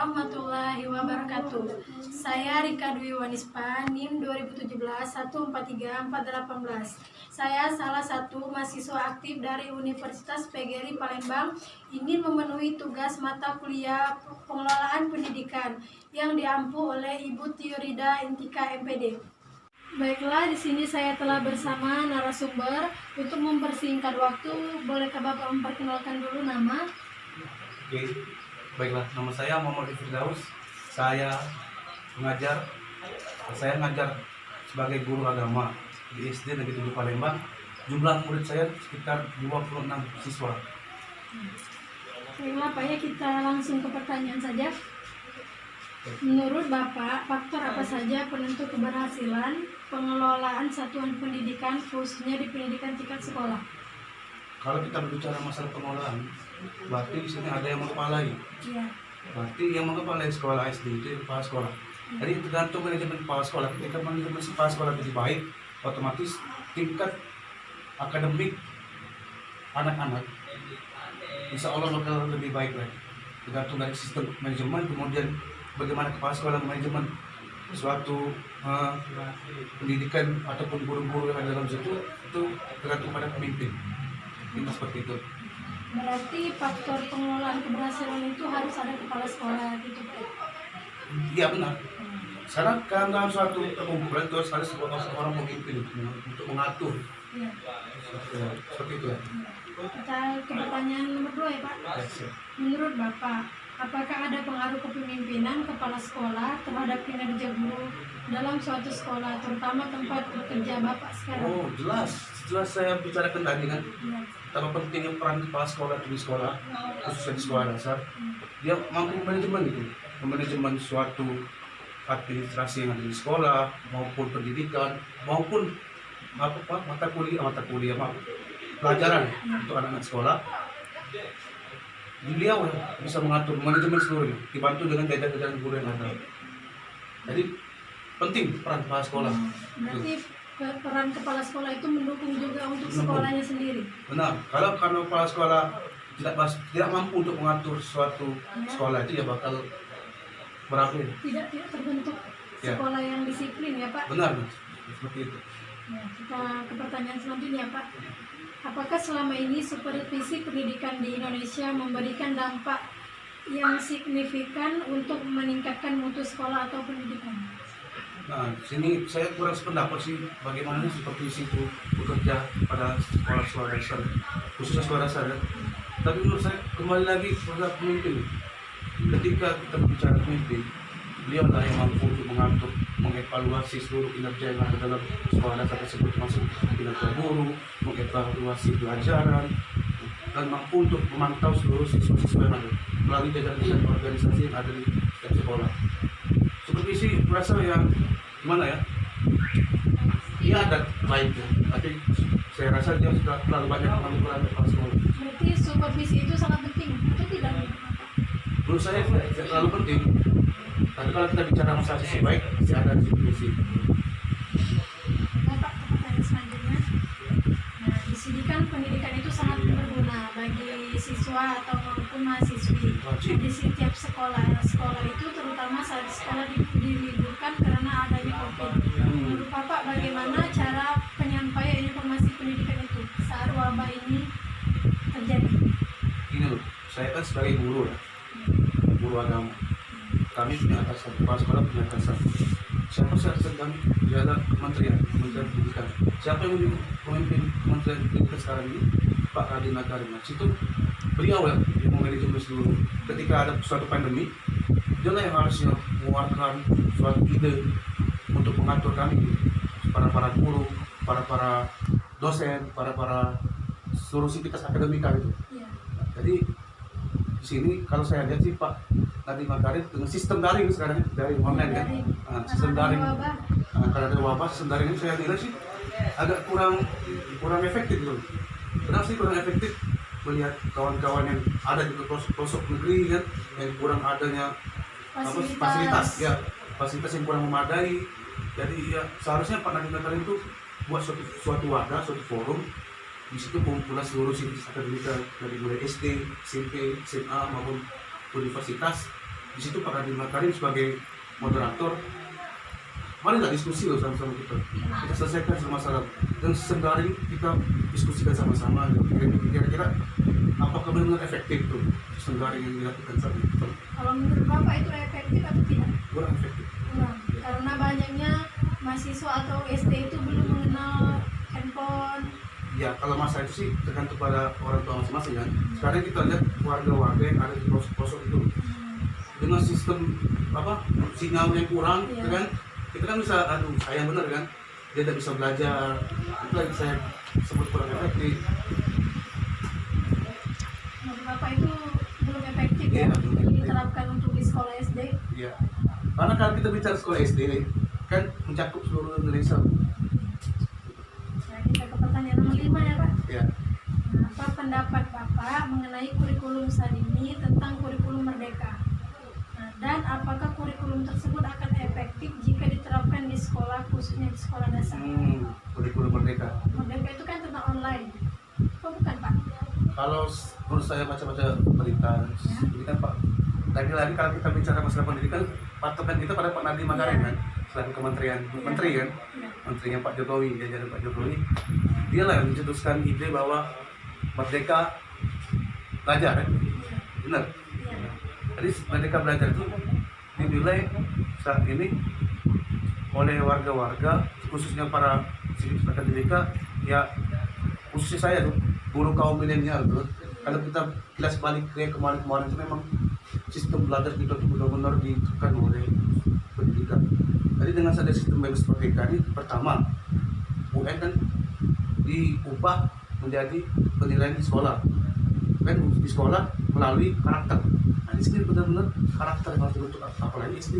warahmatullahi wabarakatuh. Saya Rika Dwi Wanispa, NIM 2017-143-418. Saya salah satu mahasiswa aktif dari Universitas PGRI Palembang, ingin memenuhi tugas mata kuliah pengelolaan pendidikan yang diampu oleh Ibu Tiorida Intika MPD. Baiklah, di sini saya telah bersama narasumber. Untuk mempersingkat waktu, bolehkah Bapak memperkenalkan dulu nama? Oke, baiklah, nama saya Muhammad Firdaus. Saya mengajar sebagai guru agama di SD Negeri 7 Palembang. Jumlah murid saya sekitar 26 siswa. Baiklah Pak, ya kita langsung ke pertanyaan saja. Menurut Bapak, faktor apa saja penentu keberhasilan pengelolaan satuan pendidikan khususnya di pendidikan tingkat sekolah? Kalau kita berbicara masalah pengelolaan, berarti di sini ada yang mengepalai. Iya. Berarti yang mengepalai sekolah SD itu kepala sekolah. Jadi tergantung manajemen kepala sekolah. Ketika manajemen kepala sekolah lebih baik, otomatis tingkat akademik anak-anak insya Allah bakal lebih baik lagi. Tergantung dari sistem manajemen, kemudian bagaimana kepala sekolah manajemen suatu pendidikan ataupun guru-guru yang ada dalam situ, itu tergantung pada pemimpin. Itu seperti itu. Berarti faktor pengelolaan keberhasilan itu harus ada kepala sekolah gitu Pak? Iya benar. Sekarang kan dalam suatu perkumpulan itu harus ada seorang pemimpin untuk mengatur. Iya. Seperti itu ya. Kita ke pertanyaan nomor 2 ya Pak. Ya. Menurut Bapak, apakah ada pengaruh kepemimpinan kepala sekolah terhadap kinerja guru dalam suatu sekolah, terutama tempat bekerja Bapak sekarang? Oh jelas saya bicarakan tadi kan. Ya. Betapa pentingnya peran kepala sekolah di sekolah, khususnya di sekolah dasar. Dia mampu manajemen suatu administrasi yang ada di sekolah, maupun pendidikan, maupun mata kuliah, pelajaran untuk anak-anak sekolah. Beliau bisa mengatur manajemen seluruhnya, dibantu dengan jajaran guru yang ada. Jadi penting peran kepala sekolah. Berarti peran kepala sekolah itu mendukung juga untuk sekolahnya sendiri. Benar. Kalau kepala sekolah tidak mampu untuk mengatur suatu sekolah, itu ya bakal berakhir. Tidak terbentuk sekolah yang disiplin ya Pak. Benar, seperti itu. Ya, kita ke pertanyaan selanjutnya Pak. Apakah selama ini supervisi pendidikan di Indonesia memberikan dampak yang signifikan untuk meningkatkan mutu sekolah atau pendidikan? Nah, sini saya kurang sependapat sih bagaimana supervisi itu bekerja pada sekolah dasar, khususnya sekolah dasar ya. Tapi menurut saya kembali lagi pada pemimpin. Ketika kita berbicara pemimpin, beliau lah yang mampu untuk mengatur, mengevaluasi seluruh kinerja yang ada dalam sekolah dasar tersebut, termasuk kinerja guru, mengevaluasi pelajaran, dan mampu untuk memantau seluruh siswa-siswa yang ada melalui jajaran organisasi yang ada di setiap sekolah. Supervisi merasa yang gimana ya? Iya ada baiknya, tapi saya rasa dia sudah terlalu banyak mengambil peran kepala sekolah. Berarti supervisi itu sangat penting atau tidak? Menurut saya tidak terlalu penting. Tapi kalau kita bicara masalah sisi baik, masih ada supervisi. Bapak, pertanyaan selanjutnya. Nah, di sini kan pendidikan itu sangat berguna bagi siswa atau maupun mahasiswi. Di setiap sekolah itu terutama saat sekolah diliburkan karena adanya COVID. Menurut Bapak bagaimana cara penyampaian informasi pendidikan itu saat wabah ini terjadi? Ini loh, saya kan sebagai guru ya, guru agama. Kami punya atasan, kepala sekolah punya atasan. Siapa sih atasan kami? Dia adalah Kementerian Pendidikan. Siapa yang menjadi pemimpin Kementerian Pendidikan sekarang ini? Pak Nadiem Makarim. Situ beliau ya yang memanajemen seluruh. Ketika ada suatu pandemi, dia lah yang harusnya mengeluarkan suatu ide untuk mengatur kami, para guru, para dosen, para seluruh sivitas akademika itu. Ya. Jadi di sini kalau saya lihat sih Pak Nadiem Makarim dengan sistem daring sekarang dari online kan, sistem daring. Karena ada wabah, sistem daring ini saya lihat sih agak kurang efektif loh. Kenapa sih kurang efektif? Melihat kawan-kawan yang ada di pelosok negeri kan, yang kurang adanya fasilitas yang kurang memadai. Jadi ya seharusnya Pak Nadiem Makarim itu buat suatu wadah, suatu forum. Di situ kumpulan seluruh sivitas akademika dari mulai SD, SMP, SMA maupun universitas di situ Pak Nadiem Makarim sebagai moderator, mari nggak diskusi loh sama-sama kita selesaikan masalah dan sembari kita diskusikan sama-sama gitu. Kira-kira apakah benar-benar efektif tuh sembari yang dilakukan saat itu? Kalau menurut Bapak itu efektif atau tidak? Kurang efektif. Kurang. Karena banyaknya mahasiswa atau SD itu belum mengenal handphone. Ya kalau masa itu sih tergantung pada orang tua masing-masing kan. Sekarang kita lihat warga-warga yang ada di pelosok-pelosok itu dengan sistem sinyal yang kurang, Iya. gitu kan? Kita kan bisa, aduh sayang bener kan, dia tidak bisa belajar. Itu lagi saya sebut kurang efektif. Menurut Bapak itu belum efektif Iya, ya belum efektif. diterapkan untuk di sekolah SD. Iya. Karena kalau kita bicara sekolah SD kan mencakup seluruh Indonesia. Nah, kita ke pertanyaan nomor 5 ya Pak. Ya. Apa pendapat Bapak mengenai kurikulum saat ini tentang kurikulum merdeka? Nah, dan apakah kurikulum tersebut akan efektif jika diterapkan di sekolah, khususnya di sekolah dasar? Kurikulum merdeka. Merdeka itu kan tentang online. Oh bukan Pak? Kalau menurut saya baca-baca berita, ini kan Pak, lagi-lagi kalau kita bicara masalah pendidikan, patokan kita pada Pak Nadiem Makarim kan, selaku kementerian, menteri kan, Ya. menterinya Pak Jokowi, jajaran Pak Jokowi, dia lah yang mencetuskan ide bahwa merdeka belajar kan, benar. Ya. Jadi merdeka belajar itu dinilai saat ini oleh warga-warga, khususnya para siswa akademika, ya khususnya saya tuh, guru kaum milenial tuh. Kalau kita kilas balik ke kemarin-kemarin itu memang sistem belajar kita tuh benar-benar ditentukan oleh pendidikan. Jadi dengan ada sistem bebas merdeka ini, pertama UN kan diubah menjadi penilaian di sekolah, kan di sekolah melalui karakter. Nah di sini benar-benar karakter yang harus dibentuk, apalagi SD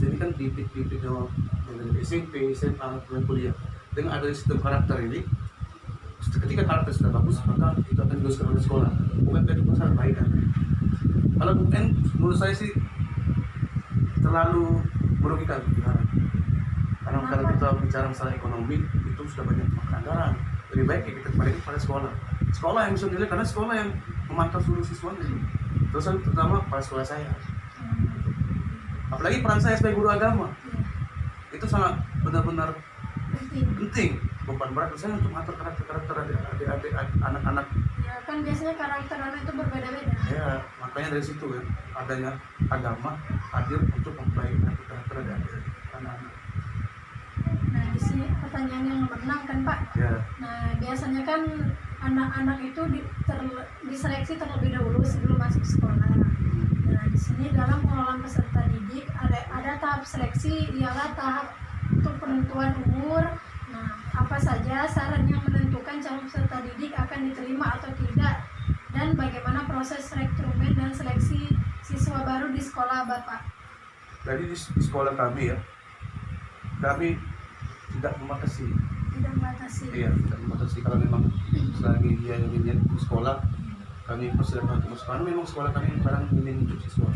ini kan bibit-bibit dari SMP, SMA, dan kuliah. Dengan ada sistem karakter ini, ketika karakter sudah bagus, maka itu akan diteruskan oleh sekolah. UN itu sangat baik kan. Kalau UN menurut saya sih terlalu merugikan negara. Karena kalau kita bicara masalah ekonomi itu sudah banyak anggaran. Lebih baik ya kita kembali pada sekolah. Sekolah yang bisa dinilai karena sekolah yang memantau seluruh siswanya. Terus yang terutama pada sekolah saya. Apalagi peran saya sebagai guru agama itu sangat benar-benar penting. Beban berat saya untuk mengatur karakter adik-adik anak-anak. Ya kan biasanya karakter anak itu berbeda-beda. Ya makanya dari situ kan adanya agama hadir untuk memperbaiki karakter adik-adik anak-anak. Nah di sini pertanyaan yang nomor 6 kan Pak. Ya. Nah biasanya kan anak-anak itu diseleksi terlebih dahulu sebelum masuk sekolah. Nah di sini dalam pengelolaan peserta didik ada tahap seleksi, ialah tahap untuk penentuan umur. Nah apa saja syarat yang menentukan calon peserta didik akan diterima atau tidak, dan bagaimana proses rekrutmen dan seleksi siswa baru di sekolah Bapak? Jadi di sekolah kami ya, kami tidak membatasi. Tidak membatasi. Iya, tidak membatasi. Kalau memang selagi dia ingin di sekolah, kami persilakan untuk masuk. Karena memang sekolah kami sekarang minim untuk siswa.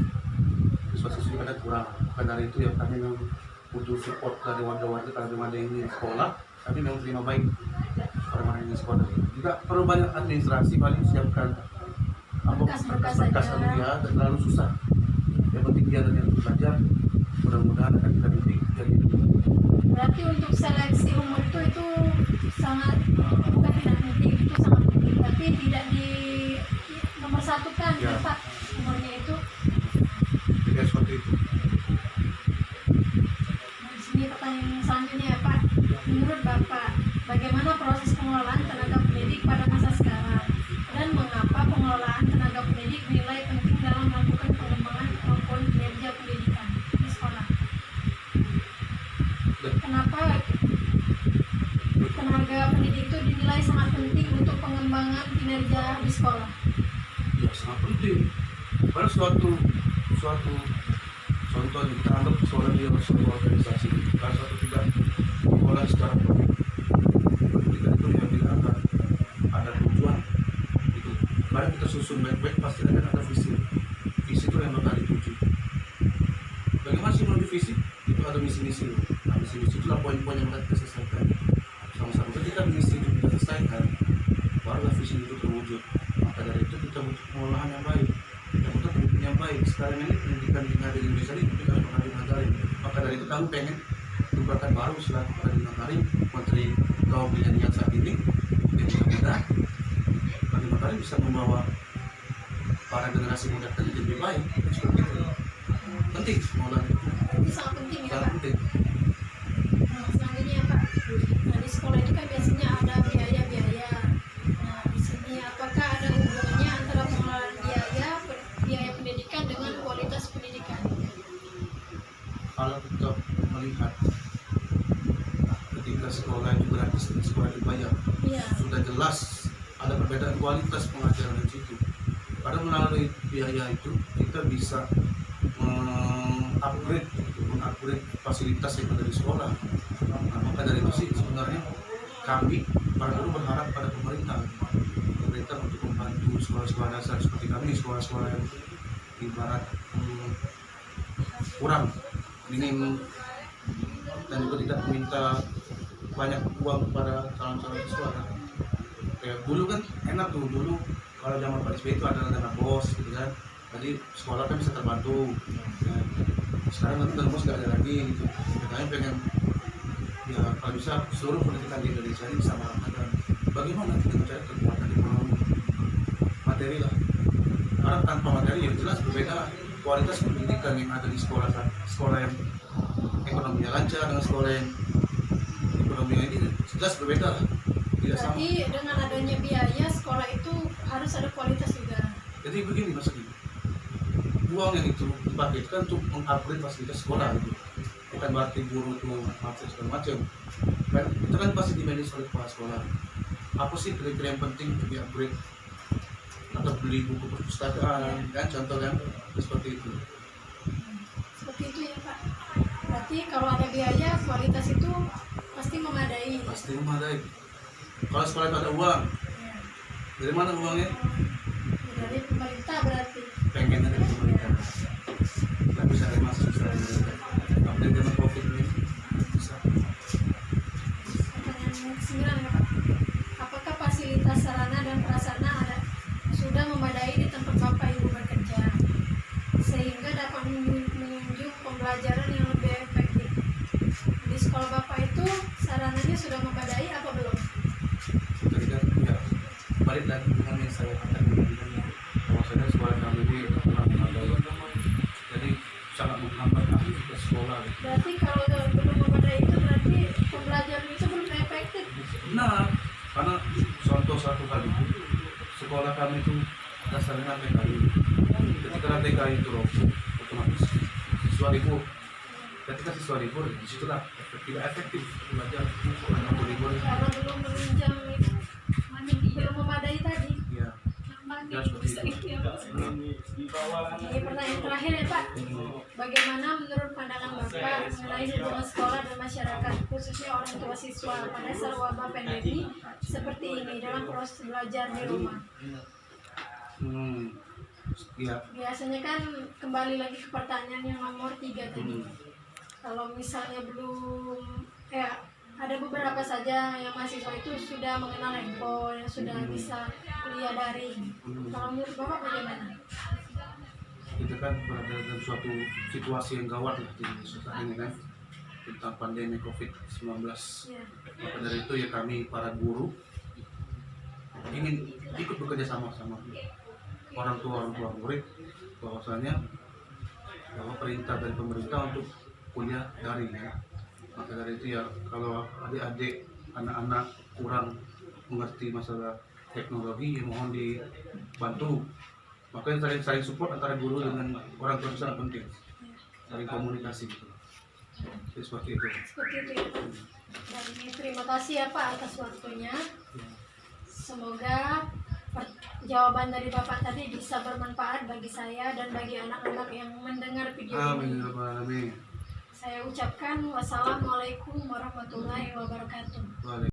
Siswa-siswi kadang kurang. Karena dari itu ya kami memang butuh support dari warga-warga. Kalau memang ada yang ingin sekolah, kami memang terima baik orang-orang yang ingin sekolah. Juga perlu banyak administrasi, paling siapkan Berkas-berkas berkas saja. ya, dan terlalu susah. Yang penting dia dan yang belajar, mudah-mudahan akan kita didik jadi. Berarti untuk seleksi umur itu sangat bukan tidak penting, itu sangat penting, tapi tidak di nomor satu kan Ya. Pak umurnya itu. Tidak seperti itu. Nah, di sini pertanyaan selanjutnya ya Pak. Menurut Bapak, bagaimana proses pengelolaan tenaga pendidik pada masa sekarang, dan mengapa pengelolaan tenaga pendidik dinilai penting dalam melakukan pengembangan kemampuan kinerja pendidikan di sekolah? Kenapa tenaga pendidik itu dinilai sangat penting untuk pengembangan kinerja di sekolah? Ya sangat penting. Karena suatu contoh kita anggap sekolah dia sebuah organisasi. Kalau suatu tidak sekolah secara pendidikan itu ya bila ada tujuan itu. Mari kita susun baik-baik, pasti akan ada visi. Visi itu yang bakal dituju. Bagaimana sih menuju visi? Itu ada misi-misi. Nah, misi-misi itulah poin-poin yang akan kita selesaikan. Sama-sama ketika misi itu kita selesaikan, barulah visi itu terwujud. Maka dari itu kita butuh pengolahan yang baik, kita butuh pemimpin yang baik, sekarang ini pendidikan yang ada di Indonesia ini bukan Nadiem Makarim. Maka dari itu kami pengen tugaskan baru selaku Nadiem Makarim, Menteri Kaum Milenial saat ini, yang bisa muda. Nadiem Makarim bisa membawa para generasi muda ke jadi lebih baik. Seperti itu. Penting, Maulana. Itu sangat penting ya Sangat Pak. penting. Nah, selanjutnya ya Pak, nah di sekolah itu kan biasanya ada biaya-biaya. Nah di sini apakah ada hubungannya antara pengelolaan biaya pendidikan dengan kualitas pendidikan? Kalau kita melihat ketika sekolah itu gratis dan sekolah itu bayar, Iya. sudah jelas ada perbedaan kualitas pengajaran di situ. Karena melalui biaya itu kita bisa mengupgrade fasilitas yang ada di sekolah. Nah, maka dari itu sih sebenarnya kami para guru berharap pada pemerintah untuk membantu sekolah-sekolah dasar seperti kami, sekolah-sekolah yang ibarat kurang minim dan juga tidak meminta banyak uang kepada calon-calon siswa. Kayak dulu kan enak tuh, dulu kalau zaman Pak SBY itu ada dana bos gitu kan, jadi sekolah kan bisa terbantu. Nah, sekarang kan dana bos nggak ada lagi gitu. Kami pengen ya kalau bisa seluruh pendidikan di Indonesia ini bisa merasakan bagaimana kita mencari kekuatan ekonomi materi lah. Karena tanpa materi yang jelas berbeda kualitas pendidikan yang ada di sekolah yang ekonominya lancar dengan sekolah yang ekonominya ini jelas berbeda lah. Tidak sama. Berarti dengan adanya biaya sekolah itu harus ada kualitas juga. Jadi begini maksudnya, uang yang itu dipakai kan untuk mengupgrade fasilitas sekolah gitu. Bukan berarti guru tuh macam segala macam. Kan itu kan pasti dimanage oleh kepala sekolah. Apa sih kriteria yang penting untuk di-upgrade? Atau beli buku perpustakaan, kan contoh kan seperti itu. Seperti itu ya Pak. Berarti kalau ada biaya kualitas itu pasti memadai. Pasti memadai. Kalau sekolah itu ada uang, Ya. dari mana uangnya? Dari pemerintah berarti. Pengen dari pemerintah. Nggak bisa dari mahasiswa. Update dengan COVID ini bisa. Pertanyaan ke-9 ya Pak. Apakah fasilitas sarana dan prasarana sudah memadai di tempat Bapak Ibu bekerja sehingga dapat menunjuk pembelajaran yang lebih efektif? Di sekolah Bapak itu sarananya sudah memadai apa belum? Tadi kan ya balik lagi dengan yang saya katakan tadi, bahwasanya sekolah kami ini kurang memadai. Jadi sangat menghambat aktivitas sekolah. Berarti kalau belum memadai itu berarti pembelajaran itu belum efektif. Benar, karena contoh satu kali sekolah kami itu dasarnya lantai kayu. Ketika lantai kayu itu roboh, otomatis siswa libur. Ketika siswa libur, disitulah tidak efektif belajar untuk libur. Karena belum menunjang itu, belum memadai tadi. Ya, ya seperti itu. Ini pertanyaan terakhir ya Pak. Bagaimana menurut pandangan Bapak mengenai hubungan sekolah dan masyarakat, khususnya orang tua siswa pada saat wabah pandemi seperti ini dalam proses belajar di rumah? Ya. Biasanya kan kembali lagi ke pertanyaan yang nomor 3 tadi. Kalau misalnya belum, ada beberapa saja yang mahasiswa itu sudah mengenal handphone, yang sudah bisa kuliah daring. Kalau menurut Bapak bagaimana? Kita kan berada dalam suatu situasi yang gawat lah di Indonesia saat ini kan, tentang pandemi COVID-19. Ya. Maka dari itu ya kami para guru ingin ikut bekerja sama orang tua murid, bahwasanya bahwa perintah dari pemerintah untuk kuliah daring ya. Maka dari itu ya kalau adik-adik anak-anak kurang mengerti masalah teknologi ya mohon dibantu. Makanya saling support antara guru dengan orang tua itu sangat penting, saling komunikasi gitu. Jadi seperti itu. Seperti itu ya Pak. Dan terima kasih ya Pak atas waktunya. Semoga jawaban dari Bapak tadi bisa bermanfaat bagi saya dan bagi anak-anak yang mendengar video Amin. ini. Amin. Saya ucapkan wassalamualaikum warahmatullahi wabarakatuh. Waalaikumsalam.